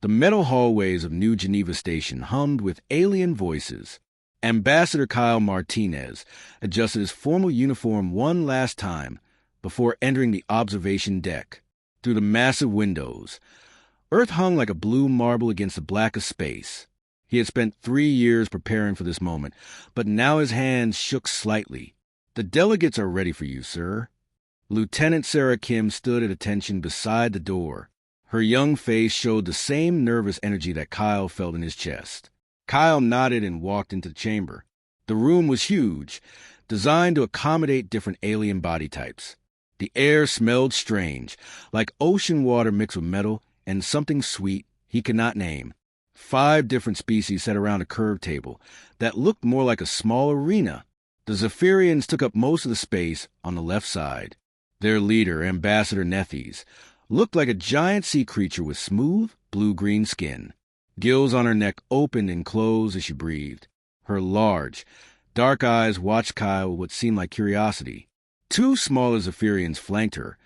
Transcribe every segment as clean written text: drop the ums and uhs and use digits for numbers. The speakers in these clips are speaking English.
The metal hallways of New Geneva Station hummed with alien voices. Ambassador Kyle Martinez adjusted his formal uniform one last time before entering the observation deck. Through the massive windows, Earth hung like a blue marble against the black of space. He had spent 3 years preparing for this moment, but now his hands shook slightly. "The delegates are ready for you, sir." Lieutenant Sarah Kim stood at attention beside the door. Her young face showed the same nervous energy that Kyle felt in his chest. Kyle nodded and walked into the chamber. The room was huge, designed to accommodate different alien body types. The air smelled strange, like ocean water mixed with metal and something sweet he could not name. 5 different species sat around a curved table that looked more like a small arena. The Zephyrians took up most of the space on the left side. Their leader, Ambassador Nethes, looked like a giant sea creature with smooth, blue-green skin. Gills on her neck opened and closed as she breathed. Her large, dark eyes watched Kyle with what seemed like curiosity. 2 smaller Zephyrians flanked her,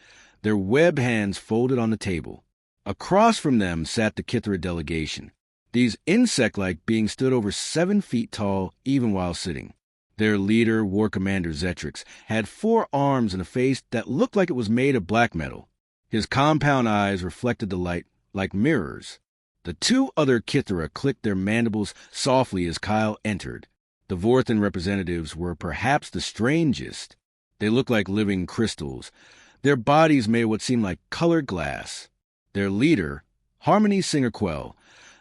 their webbed hands folded on the table. Across from them sat the Kithra delegation. These insect-like beings stood over 7 feet tall even while sitting. Their leader, War Commander Zetrix, had 4 arms and a face that looked like it was made of black metal. His compound eyes reflected the light like mirrors. The 2 other Kithra clicked their mandibles softly as Kyle entered. The Vorthan representatives were perhaps the strangest. They looked like living crystals, their bodies made of what seemed like colored glass. Their leader, Harmony Singer Quell,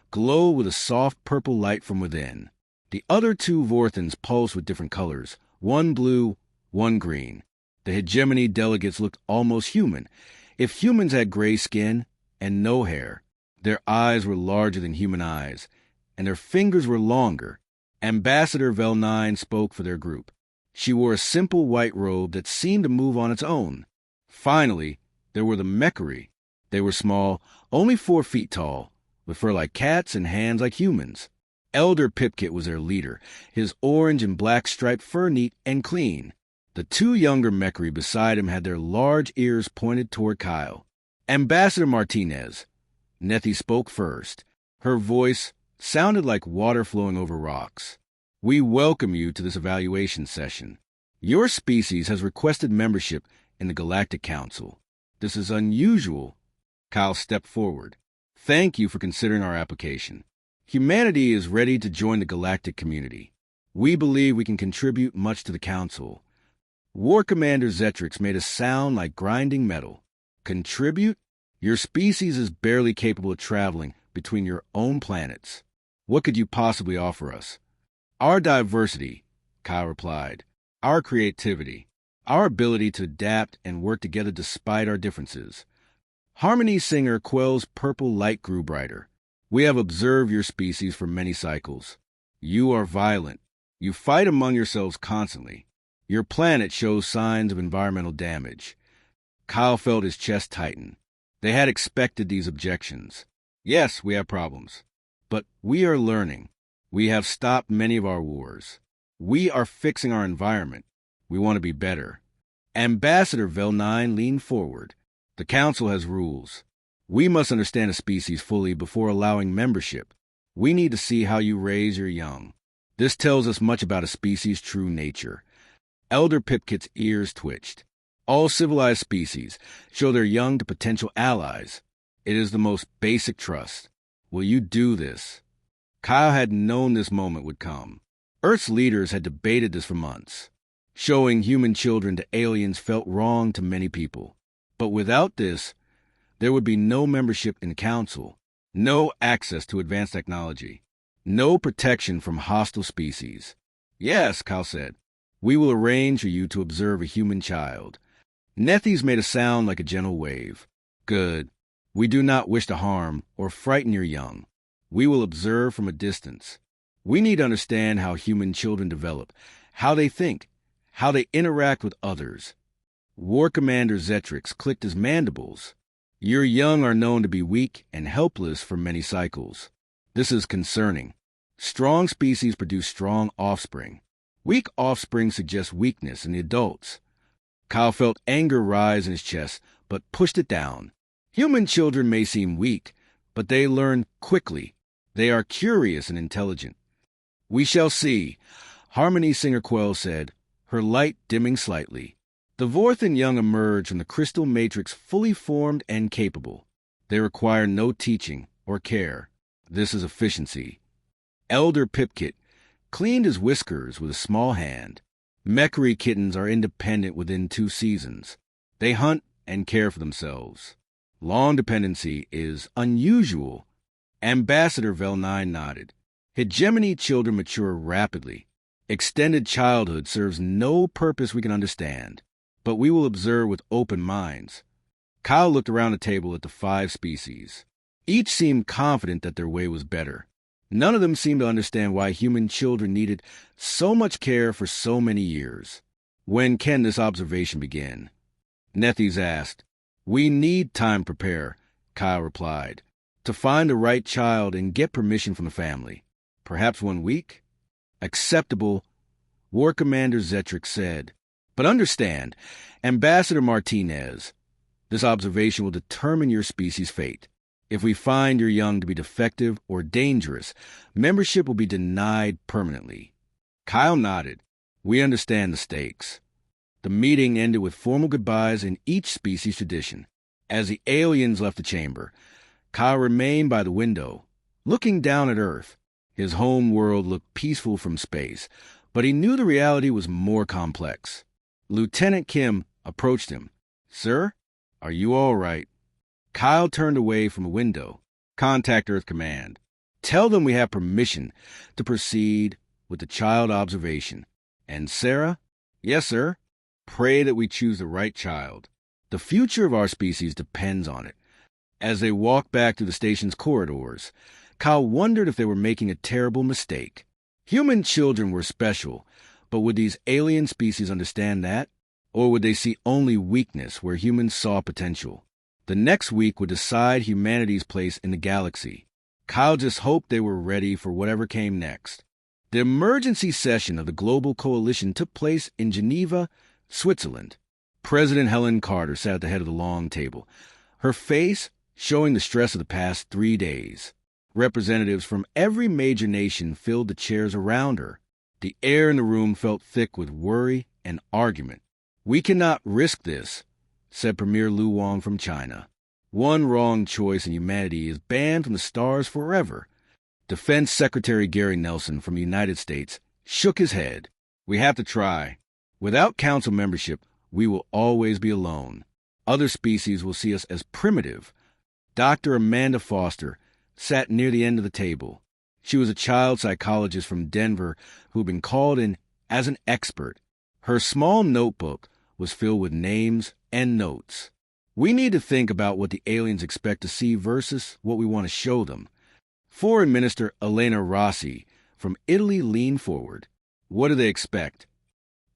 glowed with a soft purple light from within. The other 2 Vorthans pulsed with different colors, one blue, one green. The hegemony delegates looked almost human, if humans had gray skin and no hair. Their eyes were larger than human eyes, and their fingers were longer. Ambassador Vel9 spoke for their group. She wore a simple white robe that seemed to move on its own. Finally, there were the Mechari. They were small, only 4 feet tall, with fur like cats and hands like humans. Elder Pipkit was their leader, his orange and black striped fur neat and clean. The 2 younger Mechari beside him had their large ears pointed toward Kyle. Ambassador Martinez. Nethe spoke first. Her voice sounded like water flowing over rocks. "We welcome you to this evaluation session. Your species has requested membership in the Galactic Council. This is unusual." Kyle stepped forward. "Thank you for considering our application. Humanity is ready to join the galactic community. We believe we can contribute much to the Council." War Commander Zetrix made a sound like grinding metal. "Contribute? Your species is barely capable of traveling between your own planets. What could you possibly offer us?" "Our diversity," Kyle replied. "Our creativity. Our ability to adapt and work together despite our differences." Harmony Singer Quell's purple light grew brighter. "We have observed your species for many cycles. You are violent. You fight among yourselves constantly. Your planet shows signs of environmental damage." Kyle felt his chest tighten. They had expected these objections. "Yes, we have problems. But we are learning. We have stopped many of our wars. We are fixing our environment. We want to be better." Ambassador Vel9 leaned forward. "The Council has rules. We must understand a species fully before allowing membership. We need to see how you raise your young. This tells us much about a species' true nature." Elder Pipkit's ears twitched. All civilized species show their young to potential allies. It is the most basic trust. Will you do this? Kyle had known this moment would come. Earth's leaders had debated this for months. Showing human children to aliens felt wrong to many people. But without this, there would be no membership in the Council, no access to advanced technology, no protection from hostile species. "Yes," Kyle said, "we will arrange for you to observe a human child." Nethes made a sound like a gentle wave. "Good. We do not wish to harm or frighten your young. We will observe from a distance. We need to understand how human children develop, how they think, how they interact with others." War Commander Zetrix clicked his mandibles. "Your young are known to be weak and helpless for many cycles. This is concerning. Strong species produce strong offspring. Weak offspring suggests weakness in the adults." Kyle felt anger rise in his chest, but pushed it down. Human children may seem weak, but they learn quickly. They are curious and intelligent. We shall see, Harmony Singer-Quell said, her light dimming slightly. The Vorthan young emerge from the crystal matrix fully formed and capable. They require no teaching or care. This is efficiency. Elder Pipkit cleaned his whiskers with a small hand. Mechary kittens are independent within 2 seasons. They hunt and care for themselves. Long dependency is unusual. Ambassador Vel9 nodded. Hegemony children mature rapidly. Extended childhood serves no purpose we can understand, but we will observe with open minds. Kyle looked around the table at the 5 species. Each seemed confident that their way was better. None of them seemed to understand why human children needed so much care for so many years. When can this observation begin? Nethes asked. We need time to prepare, Kyle replied, to find the right child and get permission from the family. Perhaps 1 week? Acceptable, War Commander Zetrick said. But understand, Ambassador Martinez, this observation will determine your species' fate. If we find your young to be defective or dangerous, membership will be denied permanently. Kyle nodded. We understand the stakes. The meeting ended with formal goodbyes in each species' tradition. As the aliens left the chamber, Kyle remained by the window, looking down at Earth. His home world looked peaceful from space, but he knew the reality was more complex. Lieutenant Kim approached him. Sir, are you all right? Kyle turned away from a window. Contact Earth Command. Tell them we have permission to proceed with the child observation. And Sarah? Yes, sir. Pray that we choose the right child. The future of our species depends on it. As they walked back through the station's corridors, Kyle wondered if they were making a terrible mistake. Human children were special, but would these alien species understand that? Or would they see only weakness where humans saw potential? The next week would decide humanity's place in the galaxy. Kyle just hoped they were ready for whatever came next. The emergency session of the Global Coalition took place in Geneva, Switzerland. President Helen Carter sat at the head of the long table, her face showing the stress of the past 3 days. Representatives from every major nation filled the chairs around her. The air in the room felt thick with worry and argument. We cannot risk this, said Premier Lu Wang from China. One wrong choice in humanity is banned from the stars forever. Defense Secretary Gary Nelson from the United States shook his head. We have to try. Without council membership, we will always be alone. Other species will see us as primitive. Dr. Amanda Foster sat near the end of the table. She was a child psychologist from Denver who had been called in as an expert. Her small notebook was filled with names and notes. We need to think about what the aliens expect to see versus what we want to show them. Foreign Minister Elena Rossi from Italy leaned forward. What do they expect?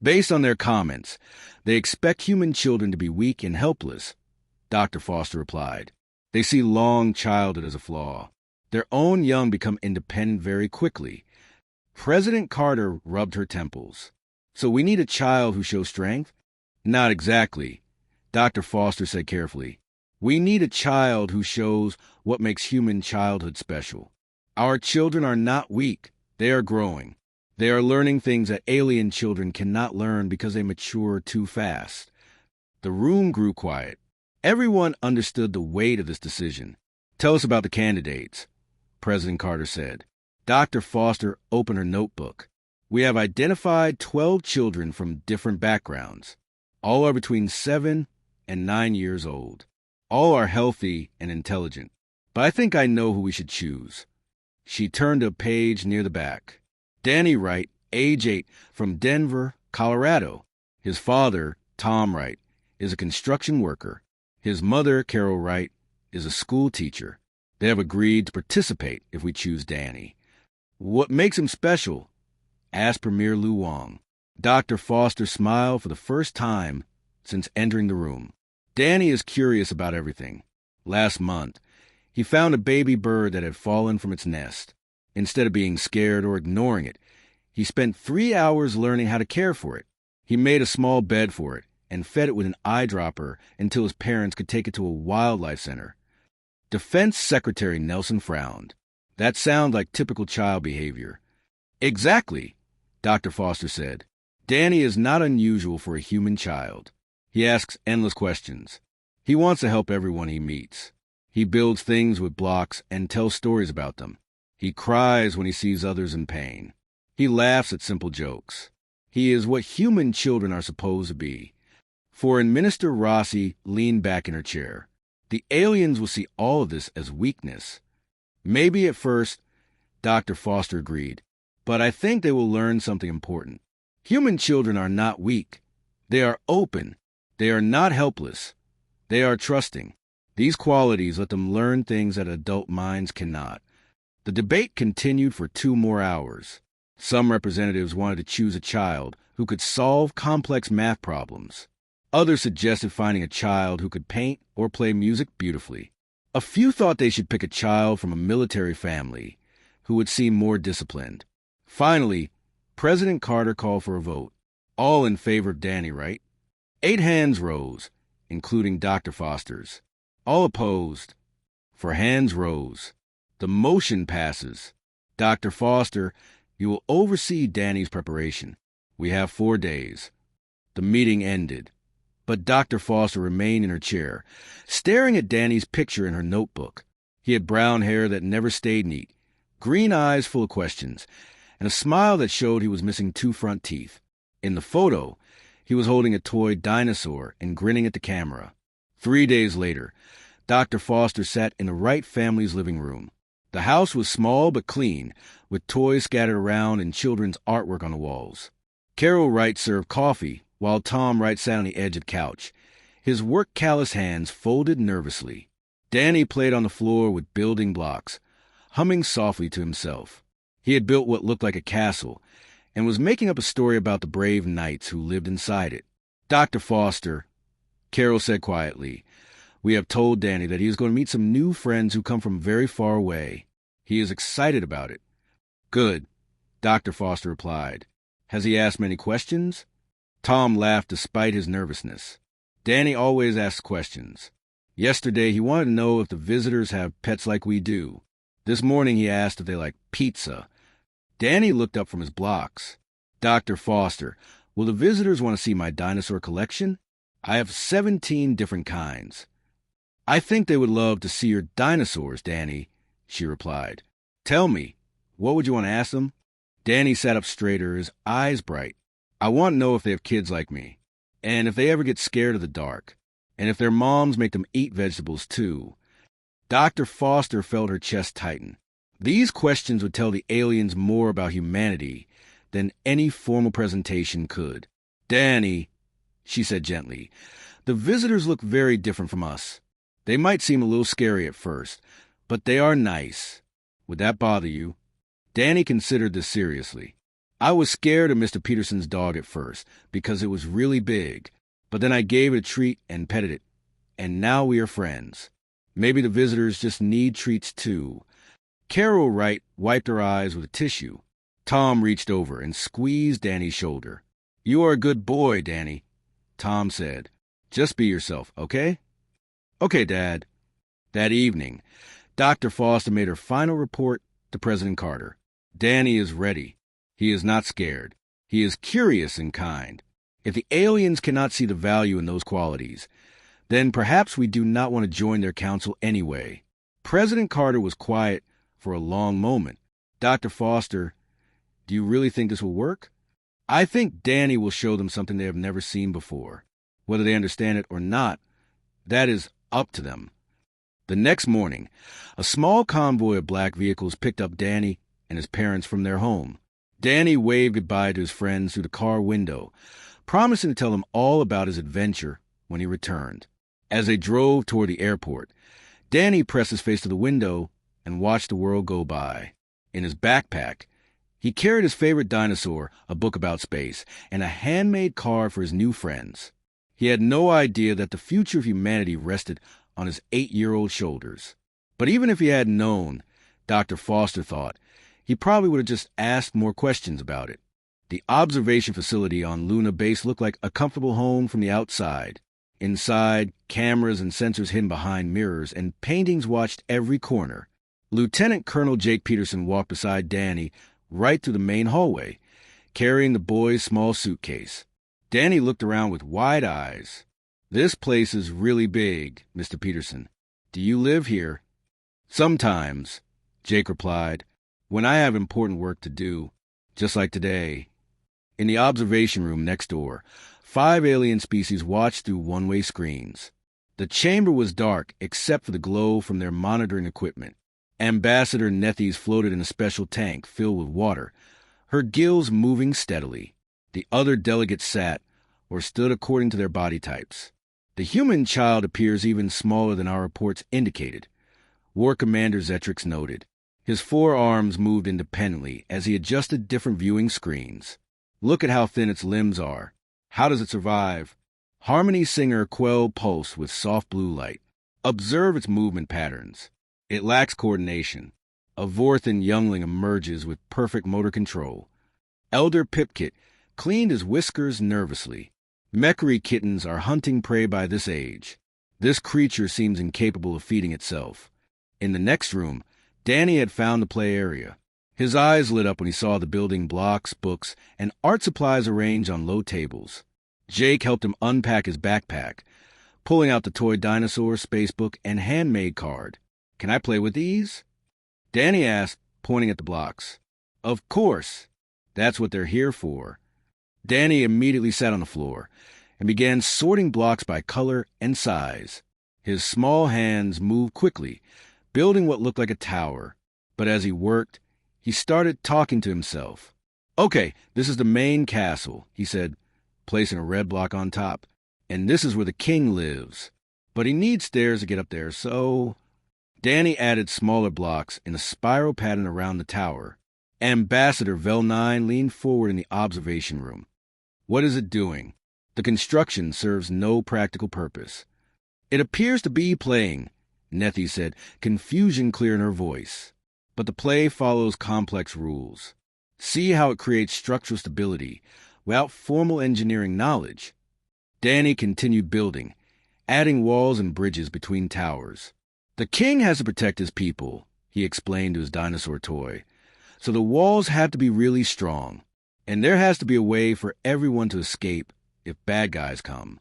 Based on their comments, they expect human children to be weak and helpless, Dr. Foster replied. They see long childhood as a flaw. Their own young become independent very quickly. President Carter rubbed her temples. So we need a child who shows strength? Not exactly, Dr. Foster said carefully. We need a child who shows what makes human childhood special. Our children are not weak. They are growing. They are learning things that alien children cannot learn because they mature too fast. The room grew quiet. Everyone understood the weight of this decision. Tell us about the candidates, President Carter said. Dr. Foster opened her notebook. We have identified 12 children from different backgrounds. All are between 7 and 9 years old. All are healthy and intelligent. But I think I know who we should choose. She turned to a page near the back. Danny Wright, age 8, from Denver, Colorado. His father, Tom Wright, is a construction worker. His mother, Carol Wright, is a school teacher. They have agreed to participate if we choose Danny. What makes him special? Asked Premier Lu Wang. Dr. Foster smiled for the first time since entering the room. Danny is curious about everything. Last month, he found a baby bird that had fallen from its nest. Instead of being scared or ignoring it, he spent 3 hours learning how to care for it. He made a small bed for it and fed it with an eyedropper until his parents could take it to a wildlife center. Defense Secretary Nelson frowned. That sounds like typical child behavior. Exactly, Dr. Foster said. Danny is not unusual for a human child. He asks endless questions. He wants to help everyone he meets. He builds things with blocks and tells stories about them. He cries when he sees others in pain. He laughs at simple jokes. He is what human children are supposed to be. For Minister Rossi leaned back in her chair. The aliens will see all of this as weakness. Maybe at first, Dr. Foster agreed, but I think they will learn something important. Human children are not weak. They are open. They are not helpless. They are trusting. These qualities let them learn things that adult minds cannot. The debate continued for 2 more hours. Some representatives wanted to choose a child who could solve complex math problems. Others suggested finding a child who could paint or play music beautifully. A few thought they should pick a child from a military family who would seem more disciplined. Finally, President Carter called for a vote. All in favor of Danny, right? 8 hands rose, including Dr. Foster's. All opposed. 4 hands rose. The motion passes. Dr. Foster, you will oversee Danny's preparation. We have 4 days. The meeting ended, but Dr. Foster remained in her chair, staring at Danny's picture in her notebook. He had brown hair that never stayed neat, green eyes full of questions, and a smile that showed he was missing 2 front teeth. In the photo, he was holding a toy dinosaur and grinning at the camera. 3 days later, Dr. Foster sat in the Wright family's living room. The house was small but clean, with toys scattered around and children's artwork on the walls. Carol Wright served coffee, while Tom Wright sat on the edge of the couch, his work-calloused hands folded nervously. Danny played on the floor with building blocks, humming softly to himself. He had built what looked like a castle, and was making up a story about the brave knights who lived inside it. Dr. Foster, Carol said quietly, we have told Danny that he is going to meet some new friends who come from very far away. He is excited about it. Good, Dr. Foster replied. Has he asked many questions? Tom laughed despite his nervousness. Danny always asks questions. Yesterday he wanted to know if the visitors have pets like we do. This morning he asked if they like pizza. Danny looked up from his blocks. Dr. Foster, will the visitors want to see my dinosaur collection? I have 17 different kinds. I think they would love to see your dinosaurs, Danny, she replied. Tell me, what would you want to ask them? Danny sat up straighter, his eyes bright. I want to know if they have kids like me, and if they ever get scared of the dark, and if their moms make them eat vegetables too. Dr. Foster felt her chest tighten. These questions would tell the aliens more about humanity than any formal presentation could. Danny, she said gently, the visitors look very different from us. They might seem a little scary at first, but they are nice. Would that bother you? Danny considered this seriously. I was scared of Mr. Peterson's dog at first because it was really big, but then I gave it a treat and petted it, and now we are friends. Maybe the visitors just need treats too. Carol Wright wiped her eyes with a tissue. Tom reached over and squeezed Danny's shoulder. You are a good boy, Danny, Tom said. Just be yourself, okay? Okay, Dad. That evening, Dr. Foster made her final report to President Carter. Danny is ready. He is not scared. He is curious and kind. If the aliens cannot see the value in those qualities, then perhaps we do not want to join their council anyway. President Carter was quiet for a long moment. Dr. Foster, do you really think this will work? I think Danny will show them something they have never seen before. Whether they understand it or not, that is up to them. The next morning, a small convoy of black vehicles picked up Danny and his parents from their home. Danny waved goodbye to his friends through the car window, promising to tell them all about his adventure when he returned. As they drove toward the airport, Danny pressed his face to the window and watched the world go by. In his backpack, he carried his favorite dinosaur, a book about space, and a handmade card for his new friends. He had no idea that the future of humanity rested on his 8-year-old shoulders. But even if he had known, Dr. Foster thought, he probably would have just asked more questions about it. The observation facility on Luna Base looked like a comfortable home from the outside. Inside, cameras and sensors hidden behind mirrors, and paintings watched every corner. Lieutenant Colonel Jake Peterson walked beside Danny right through the main hallway, carrying the boy's small suitcase. Danny looked around with wide eyes. "This place is really big, Mr. Peterson. Do you live here?" "Sometimes," Jake replied, "when I have important work to do, just like today." In the observation room next door, 5 alien species watched through one-way screens. The chamber was dark except for the glow from their monitoring equipment. Ambassador Nethes floated in a special tank filled with water, her gills moving steadily. The other delegates sat or stood according to their body types. The human child appears even smaller than our reports indicated, War Commander Zetrix noted. His 4 arms moved independently as he adjusted different viewing screens. "Look at how thin its limbs are. How does it survive?" Harmony Singer Quell pulsed with soft blue light. "Observe its movement patterns. It lacks coordination." A Vorthan youngling emerges with perfect motor control. Elder Pipkit cleaned his whiskers nervously. Mechary kittens are hunting prey by this age. This creature seems incapable of feeding itself. In the next room, Danny had found the play area. His eyes lit up when he saw the building blocks, books, and art supplies arranged on low tables. Jake helped him unpack his backpack, pulling out the toy dinosaur, spacebook, and handmade card. "Can I play with these?" Danny asked, pointing at the blocks. "Of course. That's what they're here for." Danny immediately sat on the floor and began sorting blocks by color and size. His small hands moved quickly, building what looked like a tower. But as he worked, he started talking to himself. "Okay, this is the main castle," he said, placing a red block on top. "And this is where the king lives. But he needs stairs to get up there, so..." Danny added smaller blocks in a spiral pattern around the tower. Ambassador Vel9 leaned forward in the observation room. "What is it doing?" "The construction serves no practical purpose." "It appears to be playing," Nethe said, confusion clear in her voice. "But the play follows complex rules. See how it creates structural stability without formal engineering knowledge." Danny continued building, adding walls and bridges between towers. "The king has to protect his people," he explained to his dinosaur toy. "So the walls have to be really strong. And there has to be a way for everyone to escape if bad guys come."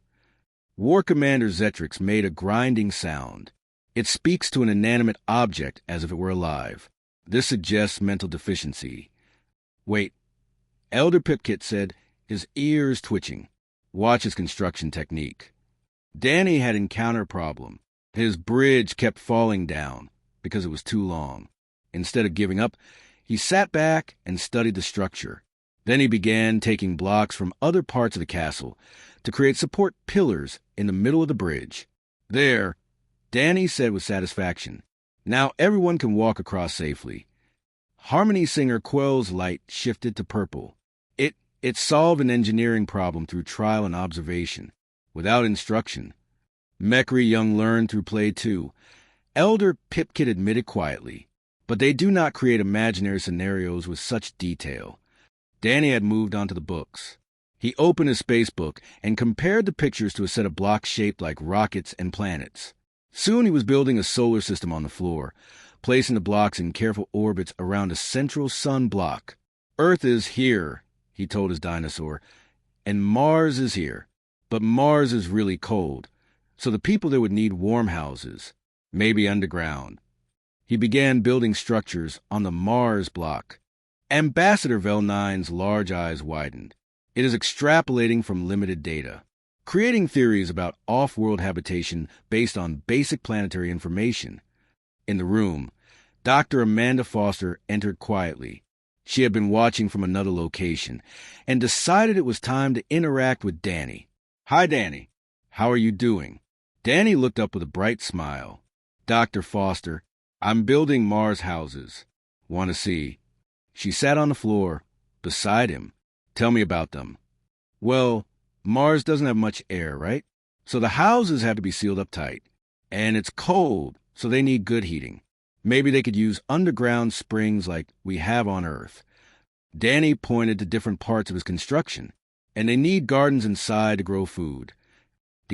War Commander Zetrix made a grinding sound. It speaks to an inanimate object as if it were alive. This suggests mental deficiency. "Wait," Elder Pipkit said, his ears twitching. "Watch his construction technique." Danny had encountered a problem. His bridge kept falling down because it was too long. Instead of giving up, he sat back and studied the structure. Then he began taking blocks from other parts of the castle to create support pillars in the middle of the bridge. "There," Danny said with satisfaction. "Now everyone can walk across safely." Harmony Singer Quell's light shifted to purple. It solved an engineering problem through trial and observation, without instruction. Mechary Young learned through play too, Elder Pipkit admitted quietly. But they do not create imaginary scenarios with such detail. Danny had moved on to the books. He opened his space book and compared the pictures to a set of blocks shaped like rockets and planets. Soon he was building a solar system on the floor, placing the blocks in careful orbits around a central sun block. "Earth is here," he told his dinosaur, "and Mars is here. But Mars is really cold, so the people there would need warm houses, maybe underground." He began building structures on the Mars block. Ambassador Vel9's large eyes widened. It is extrapolating from limited data, creating theories about off-world habitation based on basic planetary information. In the room, Dr. Amanda Foster entered quietly. She had been watching from another location and decided it was time to interact with Danny. "Hi, Danny. How are you doing?" Danny looked up with a bright smile. "Dr. Foster, I'm building Mars houses. Want to see?" She sat on the floor, beside him. "Tell me about them." "Well, Mars doesn't have much air, right? So the houses have to be sealed up tight. And it's cold, so they need good heating. Maybe they could use underground springs like we have on Earth." Danny pointed to different parts of his construction. "And they need gardens inside to grow food."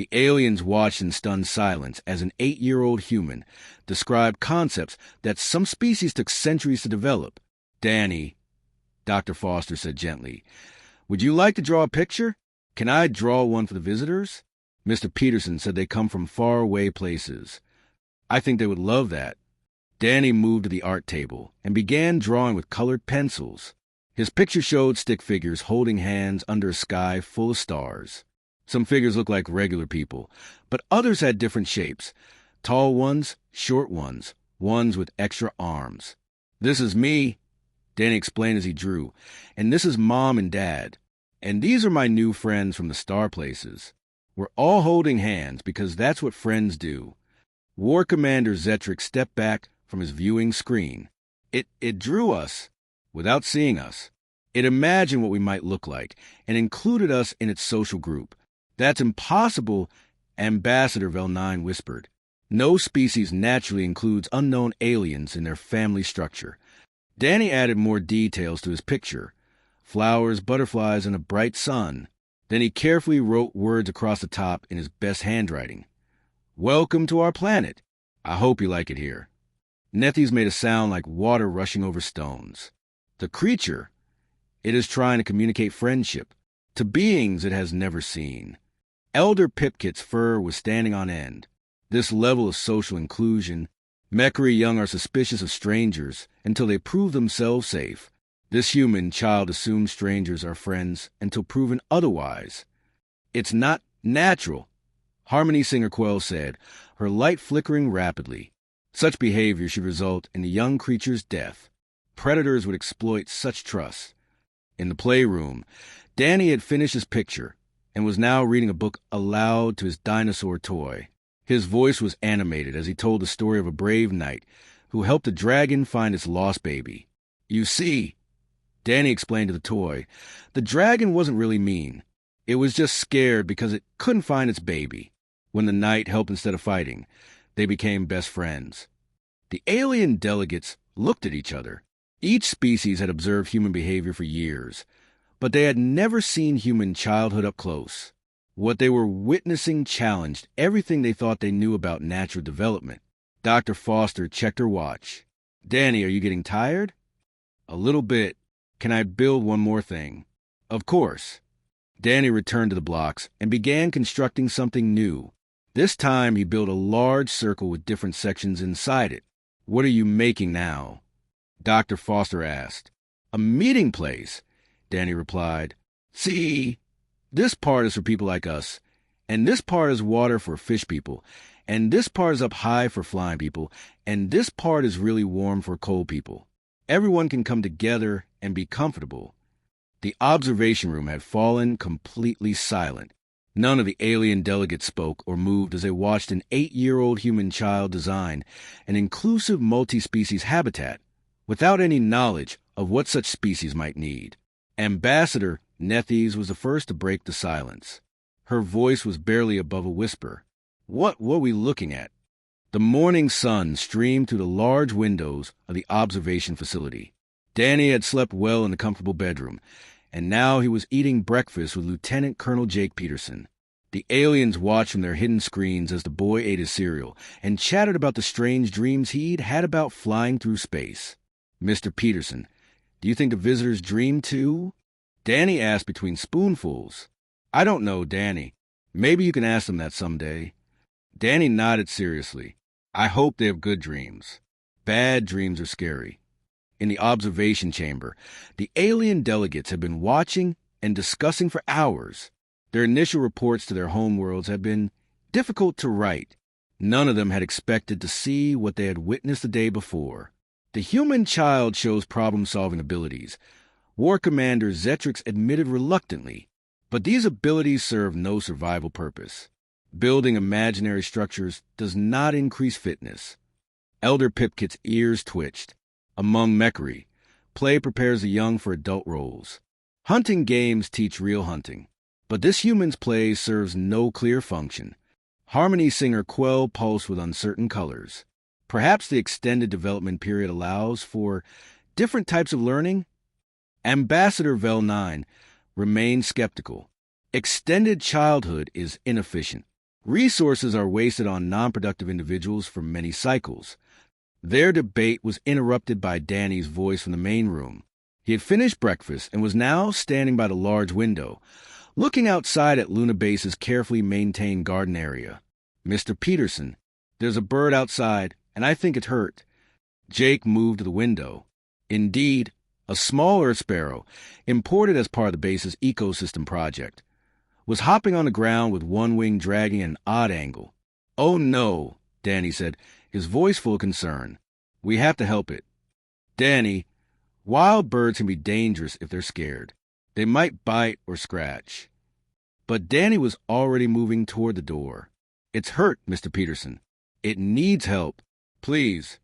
The aliens watched in stunned silence as an 8-year-old human described concepts that some species took centuries to develop. "Danny," Dr. Foster said gently, "would you like to draw a picture? Can I draw one for the visitors?" Mr. Peterson said they come from faraway places. "I think they would love that." Danny moved to the art table and began drawing with colored pencils. His picture showed stick figures holding hands under a sky full of stars. Some figures looked like regular people, but others had different shapes. Tall ones, short ones, ones with extra arms. "This is me," Danny explained as he drew, "and this is Mom and Dad. And these are my new friends from the star places. We're all holding hands because that's what friends do." War Commander Zetrick stepped back from his viewing screen. It drew us without seeing us. It imagined what we might look like and included us in its social group. "That's impossible," Ambassador Vel9 whispered. "No species naturally includes unknown aliens in their family structure." Danny added more details to his picture. Flowers, butterflies, and a bright sun. Then he carefully wrote words across the top in his best handwriting. "Welcome to our planet. I hope you like it here." Nethes made a sound like water rushing over stones. The creature, it is trying to communicate friendship to beings it has never seen. Elder Pipkit's fur was standing on end. This level of social inclusion, Mechri young are suspicious of strangers until they prove themselves safe. This human child assumes strangers are friends until proven otherwise. "It's not natural," Harmony Singer Quell said, her light flickering rapidly. "Such behavior should result in the young creature's death. Predators would exploit such trust." In the playroom, Danny had finished his picture and was now reading a book aloud to his dinosaur toy. His voice was animated as he told the story of a brave knight who helped a dragon find its lost baby. "You see," Danny explained to the toy, "the dragon wasn't really mean. It was just scared because it couldn't find its baby. When the knight helped instead of fighting, they became best friends." The alien delegates looked at each other. Each species had observed human behavior for years, but they had never seen human childhood up close. What they were witnessing challenged everything they thought they knew about natural development. Dr. Foster checked her watch. "Danny, are you getting tired?" "A little bit. Can I build one more thing?" "Of course." Danny returned to the blocks and began constructing something new. This time he built a large circle with different sections inside it. "What are you making now?" Dr. Foster asked. "A meeting place," Danny replied. "See, this part is for people like us, and this part is water for fish people, and this part is up high for flying people, and this part is really warm for cold people. Everyone can come together and be comfortable." The observation room had fallen completely silent. None of the alien delegates spoke or moved as they watched an 8-year-old human child design an inclusive multi-species habitat without any knowledge of what such species might need. Ambassador Nethes was the first to break the silence. Her voice was barely above a whisper. "What were we looking at?" The morning sun streamed through the large windows of the observation facility. Danny had slept well in the comfortable bedroom, and now he was eating breakfast with Lieutenant Colonel Jake Peterson. The aliens watched from their hidden screens as the boy ate his cereal and chattered about the strange dreams he'd had about flying through space. "Mr. Peterson, do you think the visitors dream too?" Danny asked between spoonfuls. "I don't know, Danny. Maybe you can ask them that someday." Danny nodded seriously. "I hope they have good dreams. Bad dreams are scary." In the observation chamber, the alien delegates had been watching and discussing for hours. Their initial reports to their homeworlds had been difficult to write. None of them had expected to see what they had witnessed the day before. The human child shows problem-solving abilities. War Commander Zetrix admitted reluctantly, but these abilities serve no survival purpose. Building imaginary structures does not increase fitness. Elder Pipkit's ears twitched. Among Mechri, play prepares the young for adult roles. Hunting games teach real hunting, but this human's play serves no clear function. Harmony Singer Quell pulsed with uncertain colors. Perhaps the extended development period allows for different types of learning? Ambassador Vel9 remained skeptical. Extended childhood is inefficient. Resources are wasted on non-productive individuals for many cycles. Their debate was interrupted by Danny's voice from the main room. He had finished breakfast and was now standing by the large window, looking outside at Luna Base's carefully maintained garden area. "Mr. Peterson, there's a bird outside, and I think it's hurt." Jake moved to the window. Indeed, a small earth sparrow, imported as part of the base's ecosystem project, was hopping on the ground with one wing dragging at an odd angle. "Oh no," Danny said, his voice full of concern. "We have to help it." "Danny, wild birds can be dangerous if they're scared. They might bite or scratch." But Danny was already moving toward the door. "It's hurt, Mr. Peterson. It needs help. Please."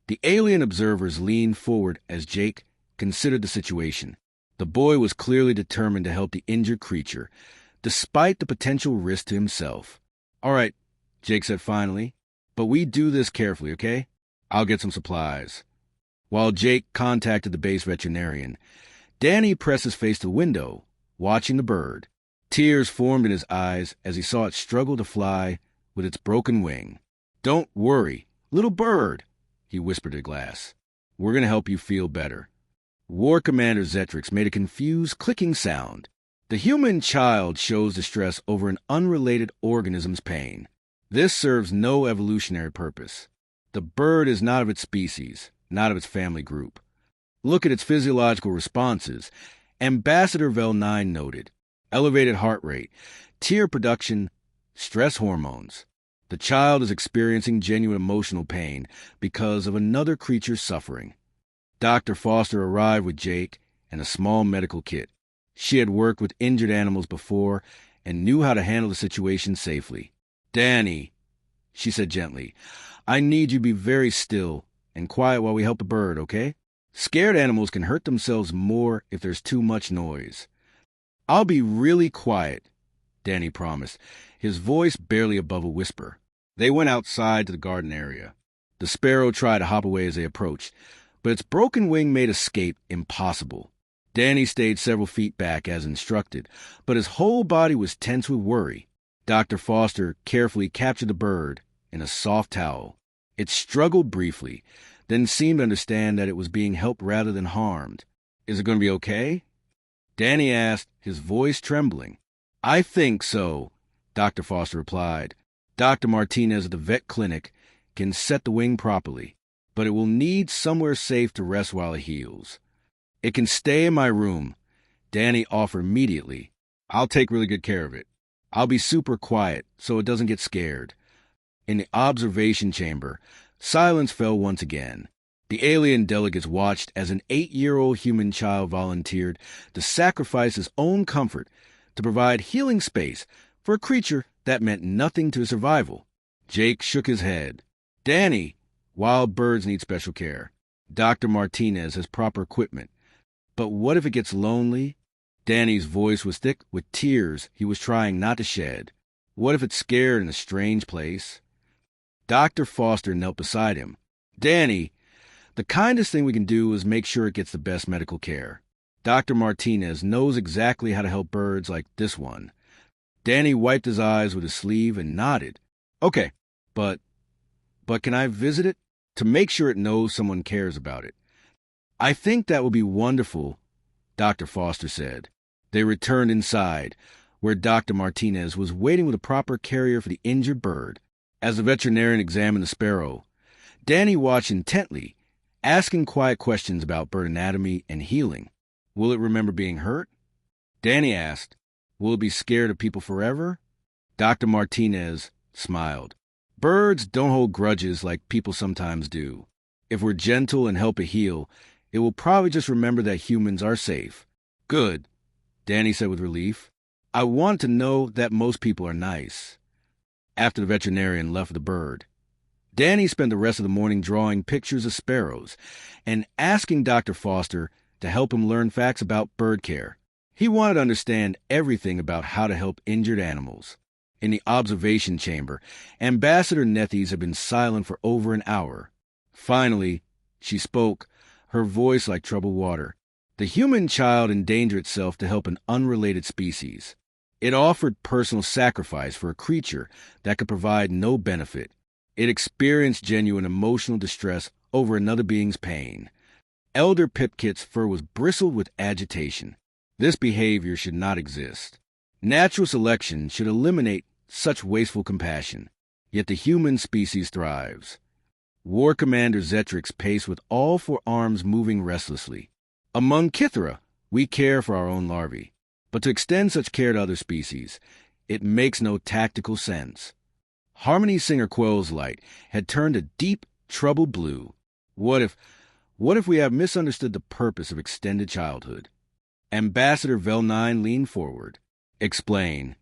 The alien observers leaned forward as Jake considered the situation. The boy was clearly determined to help the injured creature, despite the potential risk to himself. "All right," Jake said finally, "but we do this carefully, okay? I'll get some supplies." While Jake contacted the base veterinarian, Danny pressed his face to the window, watching the bird. Tears formed in his eyes as he saw it struggle to fly with its broken wing. "Don't worry, little bird," he whispered to Glass. "We're going to help you feel better." War Commander Zetrix made a confused clicking sound. The human child shows distress over an unrelated organism's pain. This serves no evolutionary purpose. The bird is not of its species, not of its family group. Look at its physiological responses. Ambassador Vel9 noted: elevated heart rate, tear production, stress hormones. The child is experiencing genuine emotional pain because of another creature's suffering. Dr. Foster arrived with Jake and a small medical kit. She had worked with injured animals before and knew how to handle the situation safely. "Danny," she said gently, "I need you to be very still and quiet while we help the bird, okay? Scared animals can hurt themselves more if there's too much noise." "I'll be really quiet," Danny promised, his voice barely above a whisper. They went outside to the garden area. The sparrow tried to hop away as they approached, but its broken wing made escape impossible. Danny stayed several feet back as instructed, but his whole body was tense with worry. Dr. Foster carefully captured the bird in a soft towel. It struggled briefly, then seemed to understand that it was being helped rather than harmed. "Is it going to be okay?" Danny asked, his voice trembling. "I think so," Dr. Foster replied. "Dr. Martinez at the vet clinic can set the wing properly, but it will need somewhere safe to rest while it heals." "It can stay in my room," Danny offered immediately. "I'll take really good care of it. I'll be super quiet so it doesn't get scared." In the observation chamber, silence fell once again. The alien delegates watched as an 8-year-old human child volunteered to sacrifice his own comfort to provide healing space for a creature that meant nothing to his survival. Jake shook his head. "Danny, wild birds need special care. Dr. Martinez has proper equipment. But what if it gets lonely?" Danny's voice was thick with tears he was trying not to shed. "What if it's scared in a strange place?" Dr. Foster knelt beside him. "Danny, the kindest thing we can do is make sure it gets the best medical care. Dr. Martinez knows exactly how to help birds like this one." Danny wiped his eyes with his sleeve and nodded. "Okay, but can I visit it? To make sure it knows someone cares about it." "I think that would be wonderful," Dr. Foster said. They returned inside, where Dr. Martinez was waiting with a proper carrier for the injured bird. As the veterinarian examined the sparrow, Danny watched intently, asking quiet questions about bird anatomy and healing. "Will it remember being hurt?" Danny asked. "Will it be scared of people forever?" Dr. Martinez smiled. "Birds don't hold grudges like people sometimes do. If we're gentle and help it heal, it will probably just remember that humans are safe." "Good," Danny said with relief. "I want to know that most people are nice." After the veterinarian left the bird, Danny spent the rest of the morning drawing pictures of sparrows and asking Dr. Foster to help him learn facts about bird care. He wanted to understand everything about how to help injured animals. In the observation chamber, Ambassador Nethes had been silent for over an hour. Finally, she spoke, her voice like troubled water. "The human child endangered itself to help an unrelated species. It offered personal sacrifice for a creature that could provide no benefit. It experienced genuine emotional distress over another being's pain. Elder Pipkit's fur was bristled with agitation. This behavior should not exist. Natural selection should eliminate such wasteful compassion. Yet the human species thrives. War Commander Zetrix paced with all four arms moving restlessly. Among Kithra, we care for our own larvae. But to extend such care to other species, it makes no tactical sense. Harmony Singer Quell's light had turned a deep, troubled blue. What if we have misunderstood the purpose of extended childhood? Ambassador Vel9 leaned forward. Explain.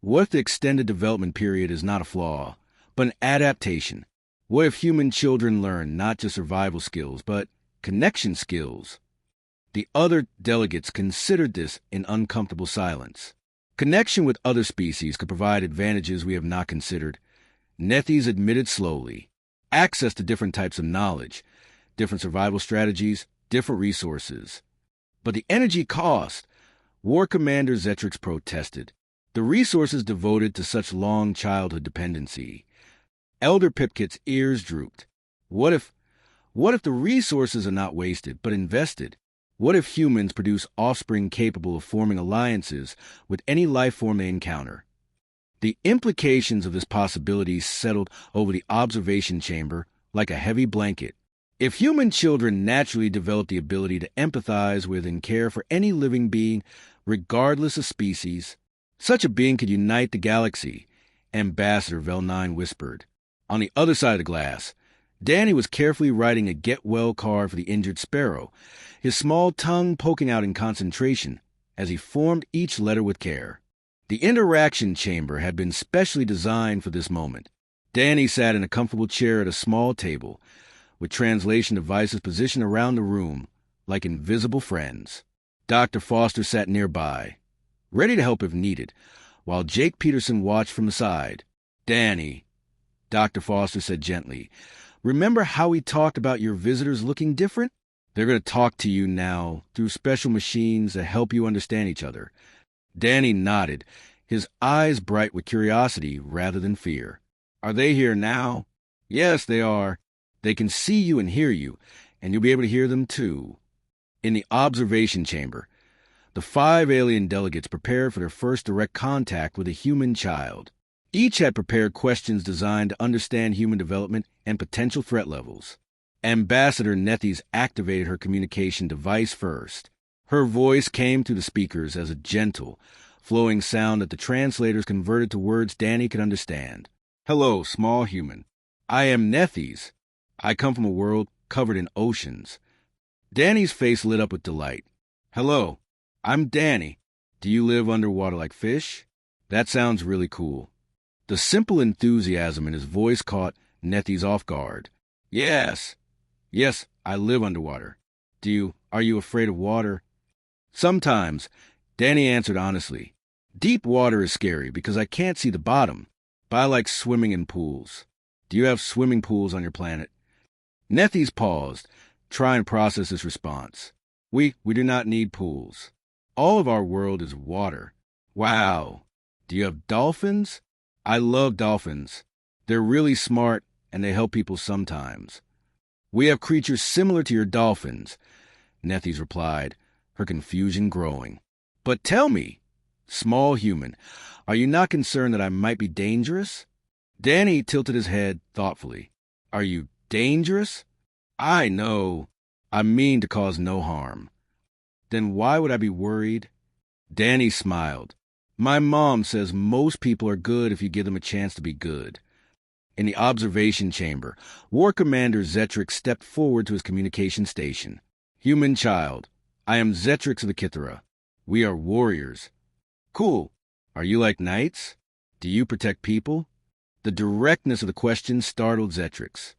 What if the extended development period is not a flaw, but an adaptation? What if human children learn not just survival skills, but connection skills? The other delegates considered this in uncomfortable silence. Connection with other species could provide advantages we have not considered. Nethys admitted slowly. Access to different types of knowledge, different survival strategies, different resources. But the energy cost, War Commander Zetrix protested. The resources devoted to such long childhood dependency. Elder Pipkit's ears drooped. What if the resources are not wasted, but invested? What if humans produce offspring capable of forming alliances with any life form they encounter? The implications of this possibility settled over the observation chamber like a heavy blanket. If human children naturally develop the ability to empathize with and care for any living being, regardless of species, such a being could unite the galaxy, Ambassador Vel9 whispered. On the other side of the glass, Danny was carefully writing a get-well card for the injured sparrow, his small tongue poking out in concentration as he formed each letter with care. The interaction chamber had been specially designed for this moment. Danny sat in a comfortable chair at a small table, with translation devices positioned around the room like invisible friends. Dr. Foster sat nearby, ready to help if needed, while Jake Peterson watched from the side. Danny, Dr. Foster said gently, remember how we talked about your visitors looking different? They're going to talk to you now through special machines that help you understand each other. Danny nodded, his eyes bright with curiosity rather than fear. Are they here now? Yes, they are. They can see you and hear you, and you'll be able to hear them too. In the observation chamber, the 5 alien delegates prepared for their first direct contact with a human child. Each had prepared questions designed to understand human development and potential threat levels. Ambassador Nethys activated her communication device first. Her voice came through the speakers as a gentle, flowing sound that the translators converted to words Danny could understand. Hello, small human. I am Nethys. I come from a world covered in oceans. Danny's face lit up with delight. Hello, I'm Danny. Do you live underwater like fish? That sounds really cool. The simple enthusiasm in his voice caught Nethys off guard. Yes, I live underwater. Are you afraid of water? Sometimes, Danny answered honestly. Deep water is scary because I can't see the bottom, but I like swimming in pools. Do you have swimming pools on your planet? Nethys paused, trying to process his response. We do not need pools. All of our world is water. Wow. Do you have dolphins? I love dolphins. They're really smart and they help people sometimes. We have creatures similar to your dolphins, Nethys replied, her confusion growing. But tell me, small human, are you not concerned that I might be dangerous? Danny tilted his head thoughtfully. Are you dangerous? I know. I mean to cause no harm. Then why would I be worried? Danny smiled. My mom says most people are good if you give them a chance to be good. In the observation chamber, War Commander Zetrix stepped forward to his communication station. Human child, I am Zetrix of the Kithara. We are warriors. Cool. Are you like knights? Do you protect people? The directness of the question startled Zetrix.